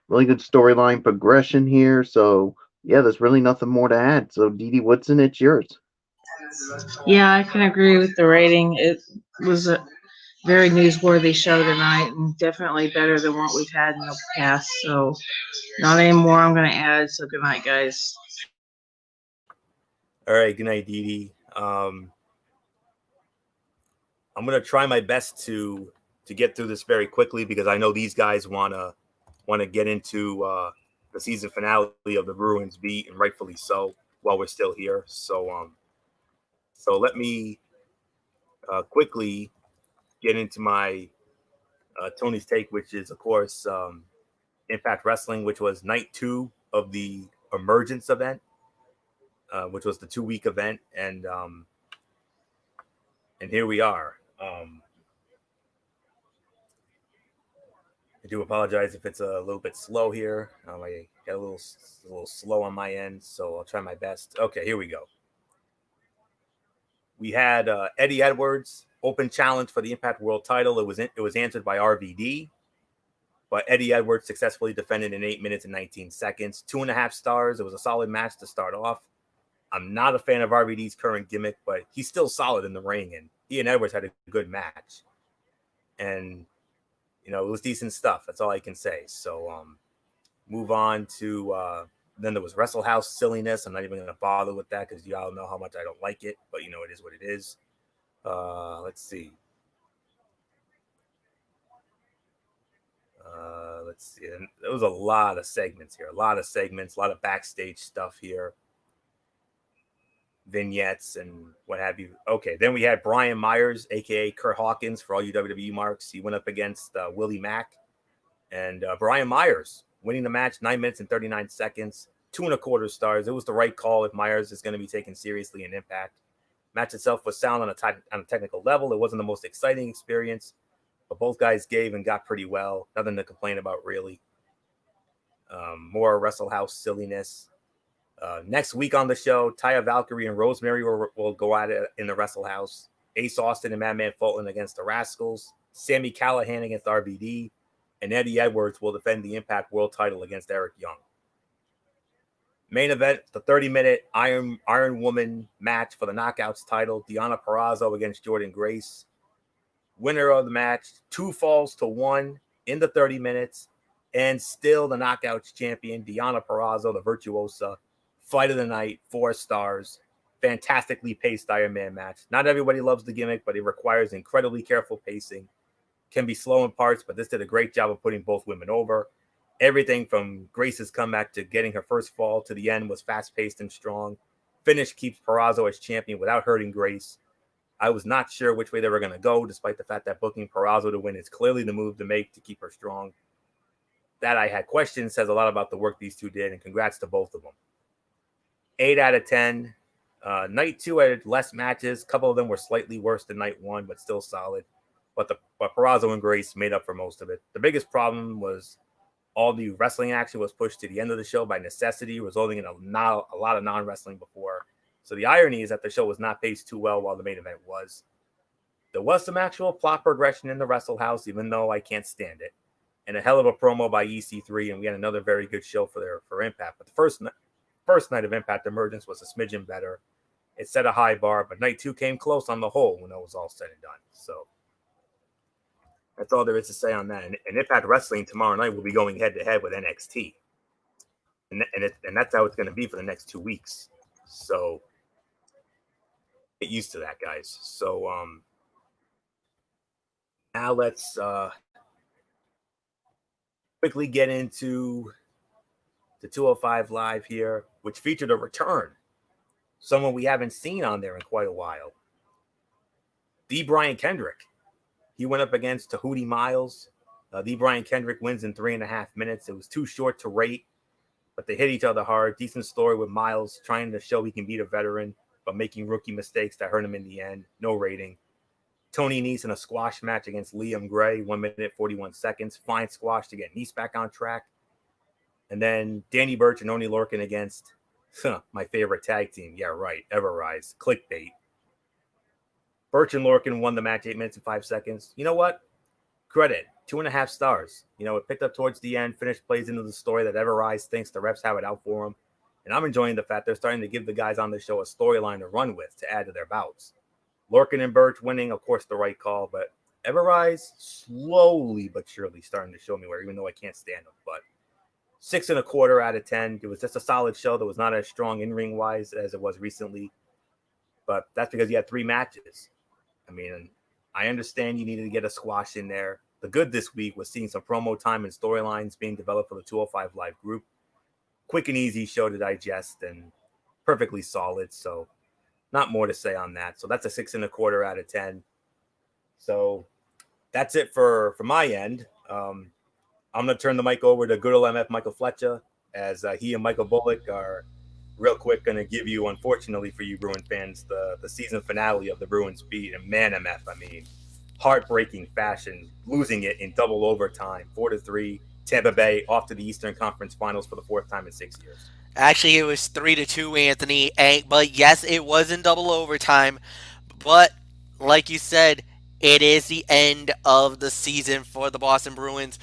really good storyline progression here. So yeah, there's really nothing more to add. So Dee Dee Woodson, it's yours. Yeah, I can agree with the rating. It was a very newsworthy show tonight, and definitely better than what we've had in the past. So, not any more I'm going to add. So, good night, guys. All right, good night, Dee Dee. I'm gonna try my best to get through this very quickly because I know these guys wanna get into the season finale of the Bruins beat, and rightfully so, while we're still here. So let me quickly get into my Tony's take, which is of course Impact Wrestling, which was night 2 of the Emergence event, which was the 2-week event, and here we are. I do apologize if it's a little bit slow here. I got a little slow on my end, so I'll try my best. Okay, here we go. We had Eddie Edwards open challenge for the Impact World Title. It was answered by RVD, but Eddie Edwards successfully defended in 8 minutes and 19 seconds. 2.5 stars. It was a solid match to start off. I'm not a fan of RVD's current gimmick, but he's still solid in the ring, and he and Edwards had a good match. And it was decent stuff. That's all I can say. So move on to then there was Wrestle House silliness. I'm not even going to bother with that because y'all know how much I don't like it, but it is what it is. Let's see. And there was a lot of segments here, a lot of backstage stuff here, vignettes and what have you. Okay, then we had Brian Myers, aka Kurt Hawkins, for all you WWE marks. He went up against Willie Mack, and Brian Myers winning the match 9 minutes and 39 seconds, 2.25 stars. It was the right call if Myers is going to be taken seriously in Impact. Match itself was sound on a technical level. It wasn't the most exciting experience, but both guys gave and got pretty well. Nothing to complain about, really. More Wrestle House silliness. Next week on the show, Taya Valkyrie and Rosemary will go at it in the Wrestle House. Ace Austin and Madman Fulton against the Rascals. Sami Callihan against RVD. And Eddie Edwards will defend the Impact World Title against Eric Young. Main event, the 30-minute Iron Woman match for the Knockouts title. Deonna Purrazzo against Jordynne Grace. Winner of the match, 2 falls to 1 in the 30 minutes. And still the Knockouts champion, Deonna Purrazzo, the Virtuosa. Fight of the night, 4 stars. Fantastically paced Iron Man match. Not everybody loves the gimmick, but it requires incredibly careful pacing. Can be slow in parts, but this did a great job of putting both women over. Everything from Grace's comeback to getting her first fall to the end was fast-paced and strong. Finish keeps Purrazzo as champion without hurting Grace. I was not sure which way they were going to go, despite the fact that booking Purrazzo to win is clearly the move to make to keep her strong. That I had questions says a lot about the work these two did, and congrats to both of them. 8 out of 10. Night 2 had less matches. A couple of them were slightly worse than night 1, but still solid. But Purrazzo and Grace made up for most of it. The biggest problem was all the wrestling action was pushed to the end of the show by necessity, resulting in a lot of non-wrestling before. So the irony is that the show was not paced too well while the main event was. There was some actual plot progression in the Wrestle House, even though I can't stand it. And a hell of a promo by EC3, and we had another very good show for Impact. But the first night of Impact Emergence was a smidgen better. It set a high bar, but night 2 came close on the whole when it was all said and done. So that's all there is to say on that. And Impact Wrestling tomorrow night will be going head-to-head with NXT. And that's how it's going to be for the next 2 weeks. So get used to that, guys. So now let's quickly get into the 205 Live here, which featured a return. Someone we haven't seen on there in quite a while. The Brian Kendrick. He went up against Tahuti Miles. The Brian Kendrick wins in 3.5 minutes. It was too short to rate, but they hit each other hard. Decent story with Miles trying to show he can beat a veteran, but making rookie mistakes that hurt him in the end. No rating. Tony Nese in a squash match against Liam Gray, 1 minute, 41 seconds. Fine squash to get Nese back on track. And then Danny Burch and Oni Lorcan against my favorite tag team. Yeah, right. Everrise. Clickbait. Burch and Lorcan won the match 8 minutes and 5 seconds. You know what? Credit. 2.5 stars. It picked up towards the end. Finish plays into the story that Everrise thinks the refs have it out for them. And I'm enjoying the fact they're starting to give the guys on the show a storyline to run with to add to their bouts. Lorcan and Burch winning, of course, the right call. But Everrise slowly but surely starting to show me where, even though I can't stand them. But 6.25 out of 10. It was just a solid show that was not as strong in-ring wise as it was recently. But that's because you had 3 matches. I mean, I understand you needed to get a squash in there. The good this week was seeing some promo time and storylines being developed for the 205 Live group. Quick and easy show to digest and perfectly solid. So not more to say on that. So that's a 6.25 out of 10. So that's it for my end. I'm going to turn the mic over to good old MF Michael Fletcher, as he and Michael Bullock are real quick going to give you, unfortunately for you Bruin fans, the season finale of the Bruins beat. And man, MF, I mean, heartbreaking fashion, losing it in double overtime, 4-3. Tampa Bay off to the Eastern Conference Finals for the 4th time in 6 years. Actually, it was 3-2, Anthony. But yes, it was in double overtime. But like you said, it is the end of the season for the Boston Bruins.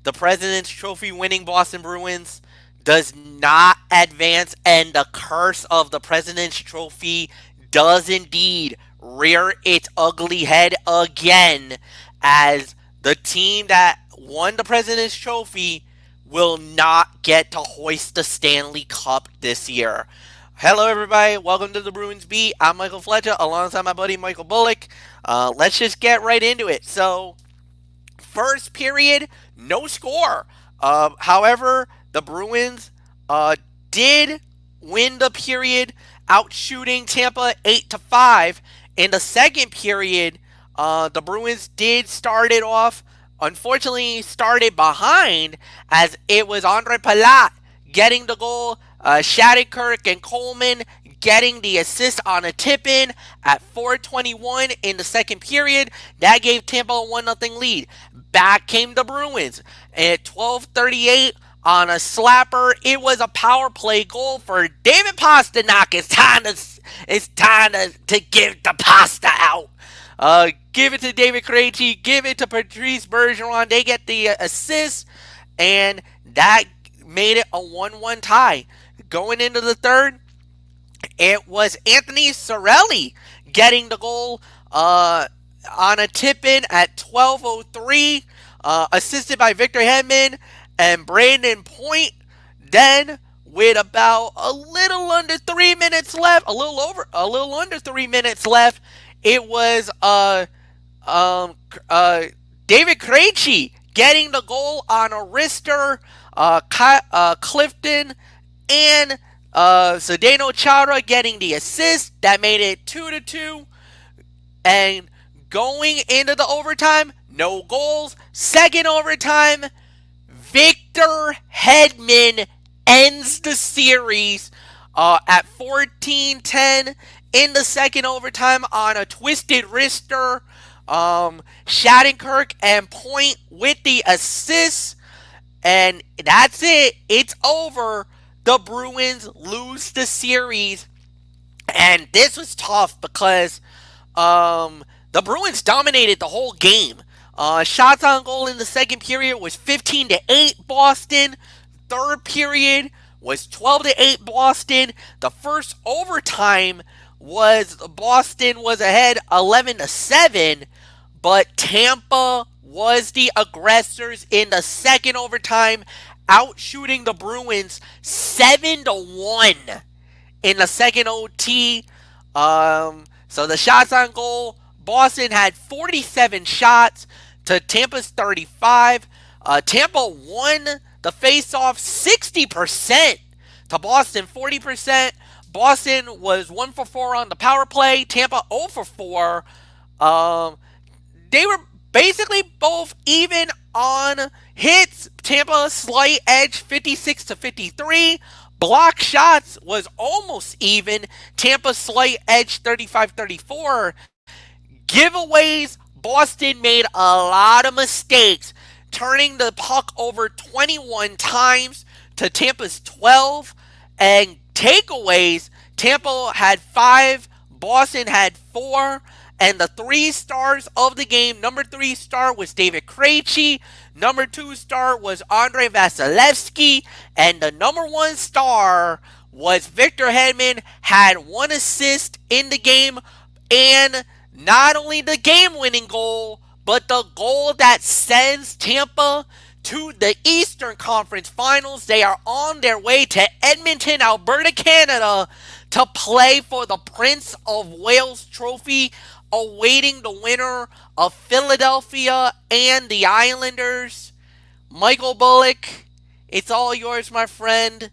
The President's Trophy winning Boston Bruins does not advance, and the curse of the President's Trophy does indeed rear its ugly head again, as the team that won the President's Trophy will not get to hoist the Stanley Cup this year. Hello, everybody. Welcome to the Bruins Beat. I'm Michael Fletcher, alongside my buddy Michael Bullock. Let's just get right into it. So, first period, no score. However, the Bruins did win the period, outshooting Tampa 8-5. In the second period, the Bruins did start it off. Unfortunately, started behind, as it was Andre Palat getting the goal. Shattenkirk and Coleman getting the assist on a tip-in at 4:21 in the second period. That gave Tampa a 1-0 lead. Back came the Bruins at 12:38 on a slapper. It was a power play goal for David Pastrnak. It's time to give the pasta out. Give it to David Krejci. Give it to Patrice Bergeron. They get the assist, and that made it a 1-1 tie. Going into the third, it was Anthony Cirelli getting the goal on a tip-in at 12:03, assisted by Victor Hedman and Brandon Point. Then, with about a little under 3 minutes left, a little under 3 minutes left, it was David Krejci getting the goal on a wrister. Clifton and Zdeno Chara getting the assist. That made it 2-2. And going into the overtime, no goals. Second overtime, Victor Hedman ends the series at 14-10 in the second overtime on a twisted wrister. Shattenkirk and Point with the assists. And that's it. It's over. The Bruins lose the series. And this was tough because the Bruins dominated the whole game. Shots on goal in the second period was 15-8 Boston. Third period was 12-8 Boston. The first overtime was Boston was ahead 11-7. But Tampa was the aggressors in the second overtime, outshooting the Bruins 7-1 in the second OT. So the shots on goal, Boston had 47 shots to Tampa's 35. Tampa won the face-off 60% to Boston 40%. Boston was 1 for 4 on the power play. Tampa 0 for 4. They were basically both even on hits. Tampa slight edge 56-53. Block shots was almost even. Tampa slight edge 35-34. Giveaways, Boston made a lot of mistakes, turning the puck over 21 times to Tampa's 12. And takeaways, Tampa had 5, Boston had 4. And the 3 stars of the game, number 3 star was David Krejci. Number 2 star was Andrei Vasilevsky. And the number 1 star was Victor Hedman, had 1 assist in the game. And not only the game-winning goal, but the goal that sends Tampa to the Eastern Conference Finals. They are on their way to Edmonton, Alberta, Canada, to play for the Prince of Wales Trophy, awaiting the winner of Philadelphia and the Islanders. Michael Bullock, it's all yours, my friend.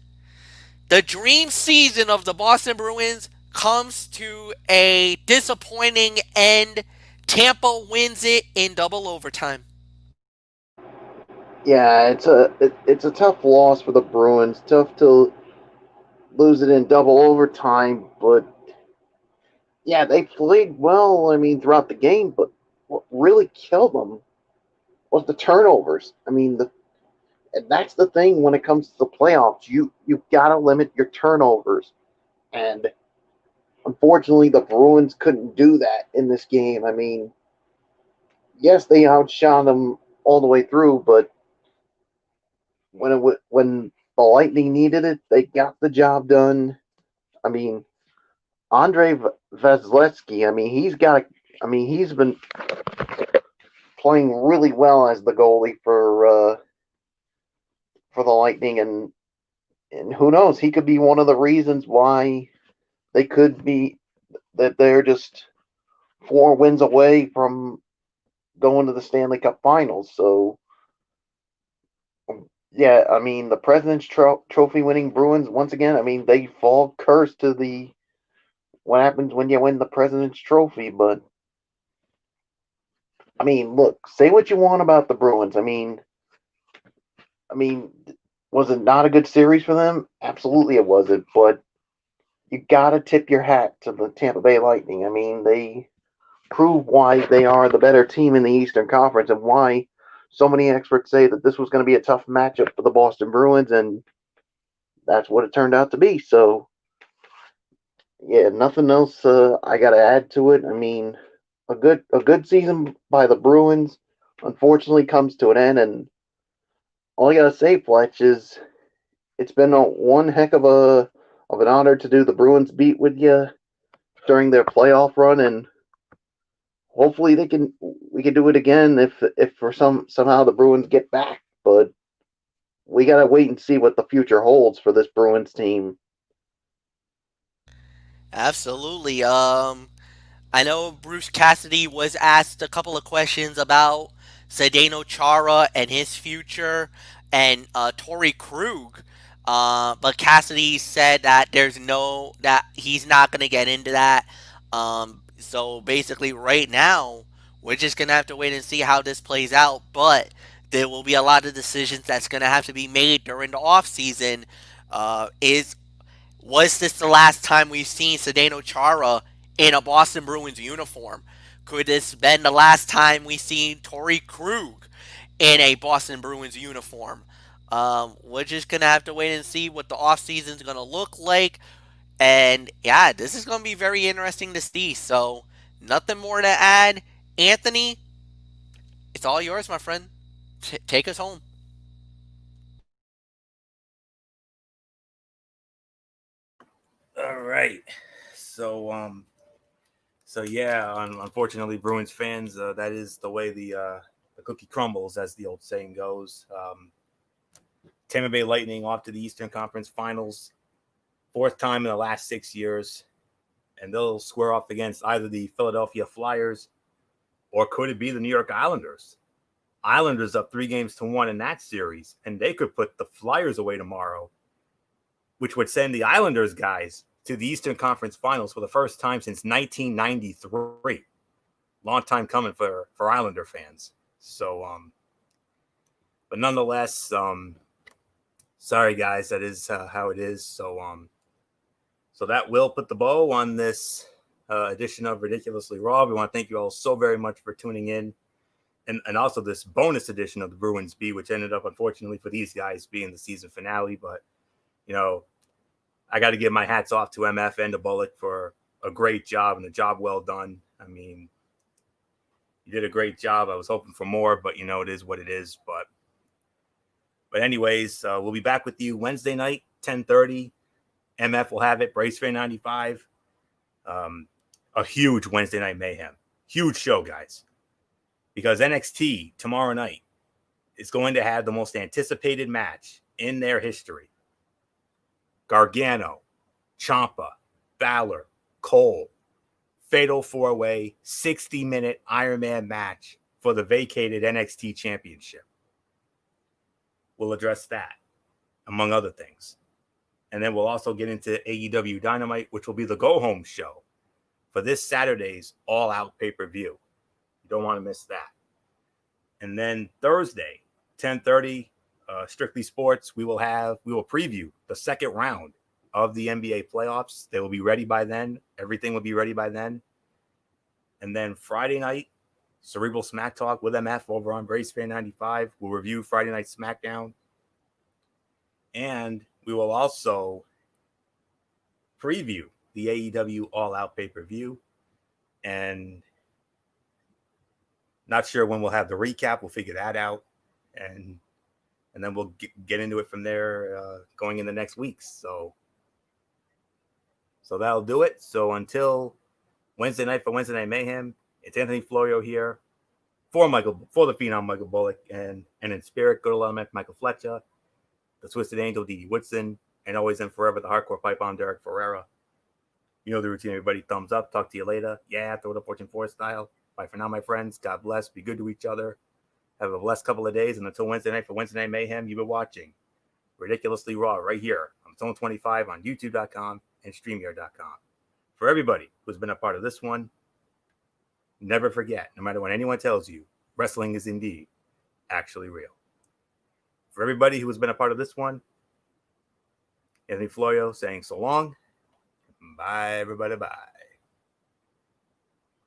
The dream season of the Boston Bruins comes to a disappointing end. Tampa wins it in double overtime. Yeah, it's a tough loss for the Bruins. Tough to lose it in double overtime, but yeah, they played well. I mean, throughout the game, but what really killed them was the turnovers. I mean, and that's the thing when it comes to the playoffs. You've got to limit your turnovers, and unfortunately, the Bruins couldn't do that in this game. I mean, yes, they outshot them all the way through, but when the Lightning needed it, they got the job done. I mean, Andrei Vasilevsky. He's been playing really well as the goalie for the Lightning, and who knows, he could be one of the reasons why they could be that they're just 4 wins away from going to the Stanley Cup Finals. So, yeah, I mean, the President's Trophy winning Bruins, once again, I mean, they fall cursed to what happens when you win the President's Trophy. But, I mean, look, say what you want about the Bruins. I mean, was it not a good series for them? Absolutely it wasn't, but you got to tip your hat to the Tampa Bay Lightning. I mean, they prove why they are the better team in the Eastern Conference and why so many experts say that this was going to be a tough matchup for the Boston Bruins, and that's what it turned out to be. So, yeah, nothing else I got to add to it. I mean, a good season by the Bruins unfortunately comes to an end, and all I got to say, Fletch, is it's been one heck of an honor to do the Bruins beat with you during their playoff run, and hopefully we can do it again if for somehow the Bruins get back. But we gotta wait and see what the future holds for this Bruins team. Absolutely. I know Bruce Cassidy was asked a couple of questions about Zdeno Chara and his future, and Torrey Krug. But Cassidy said that that he's not going to get into that. So basically, right now, we're just going to have to wait and see how this plays out. But there will be a lot of decisions that's going to have to be made during the offseason. Was this the last time we've seen Zdeno Chara in a Boston Bruins uniform? Could this been the last time we seen Torrey Krug in a Boston Bruins uniform? We're just gonna have to wait and see what the offseason is gonna look like, and yeah, this is gonna be very interesting to see. So nothing more to add. Anthony, it's all yours, my friend. Take us home. All right. So yeah, unfortunately, Bruins fans, that is the way the cookie crumbles, as the old saying goes. Tampa Bay Lightning off to the Eastern Conference Finals, 4th time in the last 6 years, and they'll square off against either the Philadelphia Flyers or could it be the New York Islanders? Islanders up 3-1 in that series, and they could put the Flyers away tomorrow, which would send the Islanders guys to the Eastern Conference Finals for the first time since 1993. Long time coming for Islander fans. So, but nonetheless, sorry guys, that is how it is. So that will put the bow on this edition of Ridiculously Raw. We want to thank you all so very much for tuning in and also this bonus edition of the Bruins beat, which ended up, unfortunately for these guys, being the season finale. But, you know, I got to give my hats off to MF and to Bullock for a great job and a job well done. I mean, you did a great job. I was hoping for more, but, you know, it is what it is. But anyways, we'll be back with you Wednesday night, 10:30. MF will have it. Brace Fan 95. A huge Wednesday night mayhem. Huge show, guys. Because NXT tomorrow night is going to have the most anticipated match in their history. Gargano, Ciampa, Balor, Cole, Fatal 4-Way, 60-minute Iron Man match for the vacated NXT Championship. We'll address that, among other things. And then we'll also get into AEW Dynamite, which will be the go-home show for this Saturday's all-out pay-per-view. You don't want to miss that. And then Thursday, 10:30, Strictly Sports, we will preview the second round of the NBA playoffs. They will be ready by then. Everything will be ready by then. And then Friday night, Cerebral Smack Talk with MF over on Brace Fan 95. We'll review Friday Night SmackDown. And we will also preview the AEW All Out pay-per-view. And not sure when we'll have the recap. We'll figure that out. And then we'll get into it from there going in the next weeks. So that'll do it. So until Wednesday night for Wednesday Night Mayhem, it's Anthony Florio here for the Phenom Michael Bullock, and in spirit, good old Michael Fletcher, the Twisted Angel, Dee Woodson, and always and forever the Hardcore Pipe on Derek Ferreira. You know the routine, everybody. Thumbs up. Talk to you later. Yeah, throw it up Fortune 4 style. Bye for now, my friends. God bless. Be good to each other. Have a blessed couple of days. And until Wednesday night for Wednesday Night Mayhem, you've been watching Ridiculously Raw right here on Zone 25 on YouTube.com and StreamYard.com. For everybody who's been a part of this one, never forget, no matter what anyone tells you, wrestling is indeed actually real. For everybody who has been a part of this one, Anthony Florio saying so long. Bye, everybody. Bye.